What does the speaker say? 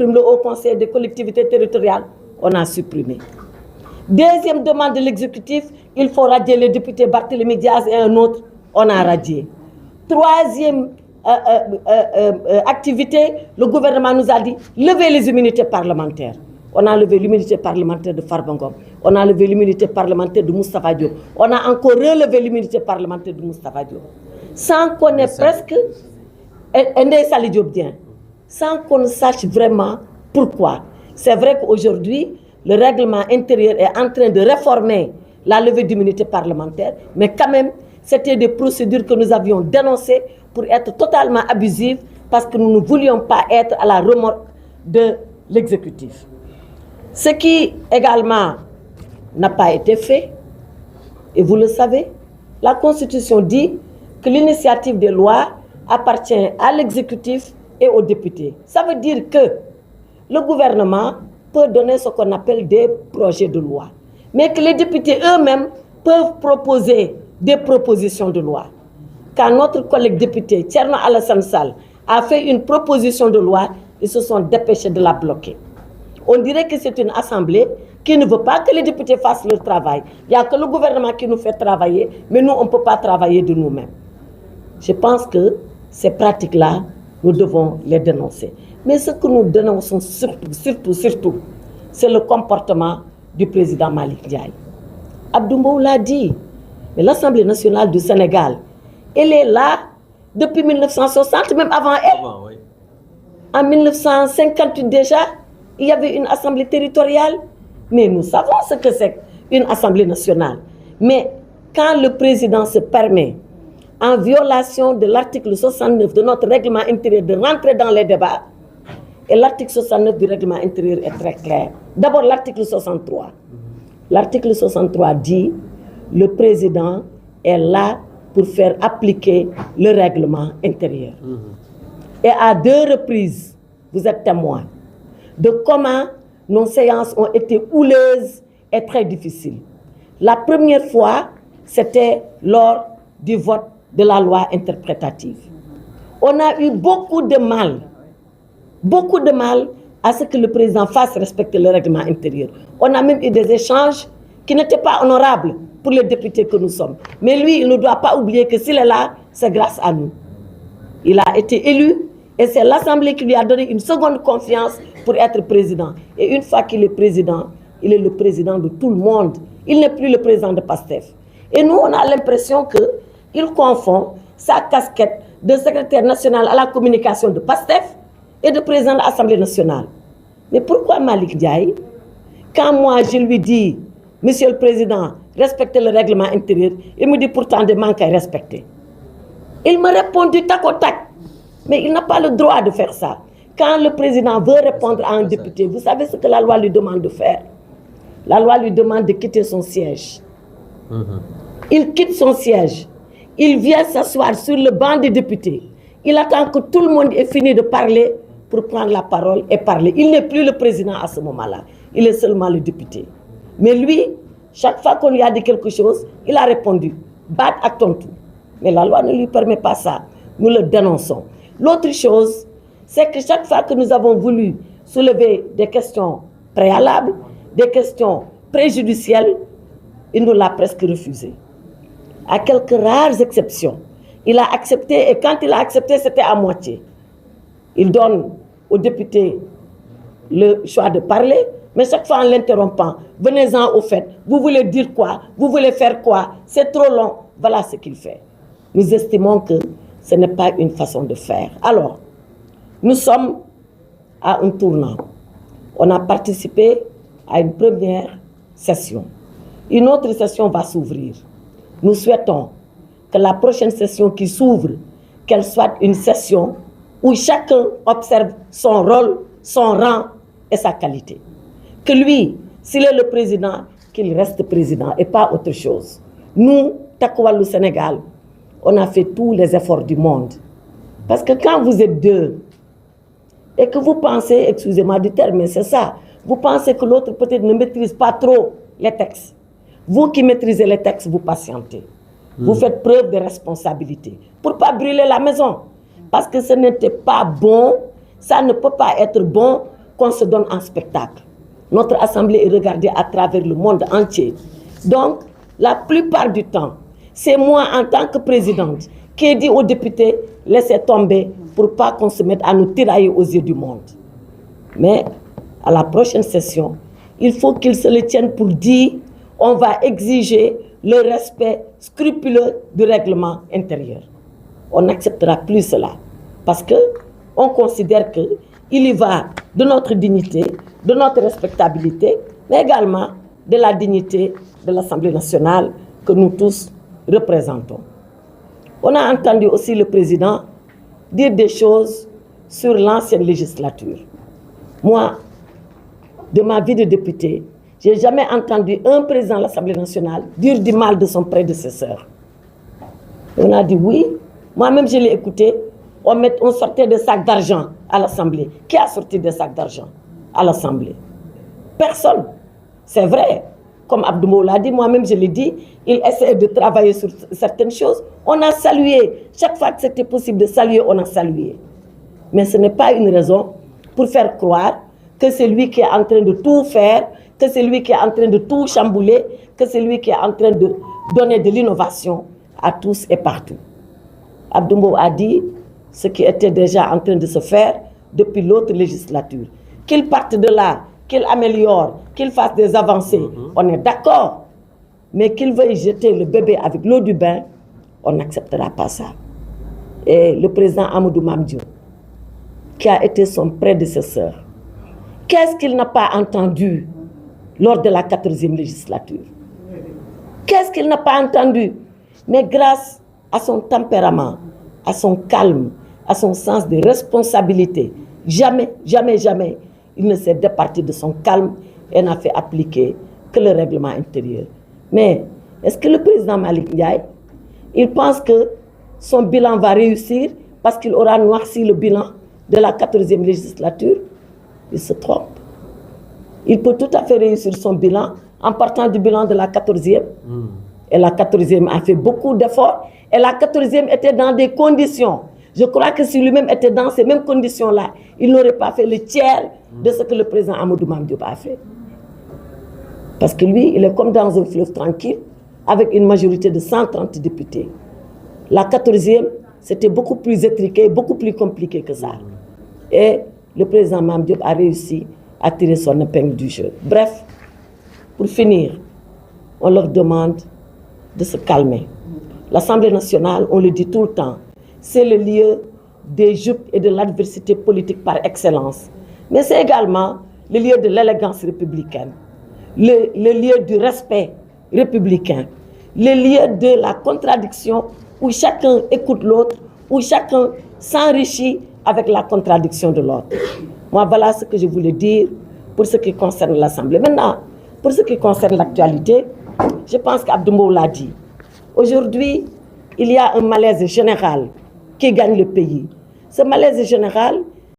le Haut Conseil des collectivités territoriales, on a supprimé. Deuxième demande de l'exécutif, il faut radier le député Barthélémy Diaz et un autre, on a radié. Troisième activité, le gouvernement nous a dit lever les immunités parlementaires. On a levé l'immunité parlementaire de Farba Ngom, on a levé l'immunité parlementaire de Moustapha Diop, on a encore relevé l'immunité parlementaire de Moustapha Diop, sans qu'on ait presque, sans qu'on sache vraiment pourquoi. C'est vrai qu'aujourd'hui, le règlement intérieur est en train de réformer la levée d'immunité parlementaire, mais quand même, c'était des procédures que nous avions dénoncées pour être totalement abusives parce que nous ne voulions pas être à la remorque de l'exécutif. Ce qui également n'a pas été fait, et vous le savez, la Constitution dit que l'initiative des lois appartient à l'exécutif et aux députés. Ça veut dire que le gouvernement peut donner ce qu'on appelle des projets de loi, mais que les députés eux-mêmes peuvent proposer des propositions de loi. Quand notre collègue député Thierno Alassane Sall a fait une proposition de loi, ils se sont dépêchés de la bloquer. On dirait que c'est une assemblée qui ne veut pas que les députés fassent leur travail. Il n'y a que le gouvernement qui nous fait travailler, mais nous, on ne peut pas travailler de nous-mêmes. Je pense que ces pratiques-là, nous devons les dénoncer. Mais ce que nous dénonçons surtout, c'est le comportement du président Malick Ndiaye. Abdou Mbow l'a dit, mais l'Assemblée nationale du Sénégal, elle est là depuis 1960, même avant elle. Oui. En 1958 déjà, il y avait une assemblée territoriale, mais nous savons ce que c'est une assemblée nationale. Mais quand le président se permet, en violation de l'article 69 de notre règlement intérieur, de rentrer dans les débats, et l'article 69 du règlement intérieur est très clair. D'abord l'article 63. L'article 63 dit le président est là pour faire appliquer le règlement intérieur. Et à 2 reprises, vous êtes témoin de comment nos séances ont été houleuses et très difficiles. La première fois, c'était lors du vote de la loi interprétative. On a eu beaucoup de mal à ce que le président fasse respecter le règlement intérieur. On a même eu des échanges qui n'étaient pas honorables pour les députés que nous sommes. Mais lui, il ne doit pas oublier que s'il est là, c'est grâce à nous. Il a été élu et c'est l'Assemblée qui lui a donné une seconde confiance pour être président. Et une fois qu'il est président, il est le président de tout le monde. Il n'est plus le président de PASTEF. Et nous, on a l'impression qu'il confond sa casquette de secrétaire national à la communication de PASTEF et de président de l'Assemblée nationale. Mais pourquoi Malick Ndiaye, quand moi je lui dis, Monsieur le Président, respectez le règlement intérieur, il me dit pourtant des manques à respecter. Il me répond du tac au tac, mais il n'a pas le droit de faire ça. Quand le président veut répondre à un député, vous savez ce que la loi lui demande de faire? La loi lui demande de quitter son siège. Il quitte son siège. Il vient s'asseoir sur le banc des députés. Il attend que tout le monde ait fini de parler pour prendre la parole et parler. Il n'est plus le président à ce moment-là. Il est seulement le député. Mais lui, chaque fois qu'on lui a dit quelque chose, il a répondu. Bat à ton tout. Mais la loi ne lui permet pas ça. Nous le dénonçons. L'autre chose, c'est que chaque fois que nous avons voulu soulever des questions préalables, des questions préjudicielles, il nous l'a presque refusé. À quelques rares exceptions, il a accepté, et quand il a accepté, c'était à moitié. Il donne aux députés le choix de parler, mais chaque fois en l'interrompant, venez-en au fait, vous voulez dire quoi, vous voulez faire quoi, c'est trop long, voilà ce qu'il fait. Nous estimons que ce n'est pas une façon de faire. Alors, nous sommes à un tournant. On a participé à une première session. Une autre session va s'ouvrir. Nous souhaitons que la prochaine session qui s'ouvre, qu'elle soit une session où chacun observe son rôle, son rang et sa qualité. Que lui, s'il est le président, qu'il reste président et pas autre chose. Nous, Takku Wallu Sénégal, on a fait tous les efforts du monde. Parce que quand vous êtes deux et que vous pensez, excusez-moi du terme, mais c'est ça, vous pensez que l'autre peut-être ne maîtrise pas trop les textes. Vous qui maîtrisez les textes, vous patientez. Vous faites preuve de responsabilité pour ne pas brûler la maison. Parce que ce n'était pas bon, ça ne peut pas être bon qu'on se donne en spectacle. Notre assemblée est regardée à travers le monde entier. Donc, la plupart du temps, c'est moi en tant que présidente qui ai dit aux députés, laissez tomber pour pas qu'on se mette à nous tirailler aux yeux du monde. Mais à la prochaine session, il faut qu'ils se le tiennent pour dire, on va exiger le respect scrupuleux du règlement intérieur. On n'acceptera plus cela parce qu'on considère qu'il y va de notre dignité, de notre respectabilité, mais également de la dignité de l'Assemblée nationale que nous tous représentons. On a entendu aussi le président dire des choses sur l'ancienne législature. Moi, de ma vie de député, je n'ai jamais entendu un président de l'Assemblée nationale dire du mal de son prédécesseur. On a dit oui, moi-même je l'ai écouté, on sortait des sacs d'argent à l'Assemblée. Qui a sorti des sacs d'argent à l'Assemblée? Personne. C'est vrai. Comme Abdou l'a dit, moi-même je l'ai dit, il essaie de travailler sur certaines choses. On a salué. Chaque fois que c'était possible de saluer, on a salué. Mais ce n'est pas une raison pour faire croire que c'est lui qui est en train de tout faire, que c'est lui qui est en train de tout chambouler, que c'est lui qui est en train de donner de l'innovation à tous et partout. Abdou a dit ce qui était déjà en train de se faire depuis l'autre législature. Qu'il parte de là, qu'il améliore, qu'il fasse des avancées, on est d'accord. Mais qu'il veuille jeter le bébé avec l'eau du bain, on n'acceptera pas ça. Et le président Amadou Mame Diop, qui a été son prédécesseur, qu'est-ce qu'il n'a pas entendu lors de la 14e législature? Qu'est-ce qu'il n'a pas entendu? Mais grâce à son tempérament, à son calme, à son sens de responsabilité, jamais, jamais, jamais, il ne s'est départi de son calme et n'a fait appliquer que le règlement intérieur. Mais est-ce que le président Malick Ndiaye, il pense que son bilan va réussir parce qu'il aura noirci le bilan de la 14e législature? Il se trompe. Il peut tout à fait réussir son bilan en partant du bilan de la 14e. Et la 14e a fait beaucoup d'efforts. Et la 14e était dans des conditions. Je crois que si lui-même était dans ces mêmes conditions-là, il n'aurait pas fait le tiers de ce que le président Amadou Mame Diop a fait. Parce que lui, il est comme dans un fleuve tranquille, avec une majorité de 130 députés. La 14e, c'était beaucoup plus étriqué, beaucoup plus compliqué que ça. Et le président Mame Diop a réussi à tirer son épingle du jeu. Bref, pour finir, on leur demande de se calmer. L'Assemblée nationale, on le dit tout le temps, c'est le lieu des jupes et de l'adversité politique par excellence. Mais c'est également le lieu de l'élégance républicaine, le lieu du respect républicain, le lieu de la contradiction où chacun écoute l'autre, où chacun s'enrichit avec la contradiction de l'autre. Moi, voilà ce que je voulais dire pour ce qui concerne l'Assemblée. Maintenant, pour ce qui concerne l'actualité, je pense qu'Abdou l'a dit. Aujourd'hui, il y a un malaise général qui gagne le pays. Ce malaise général,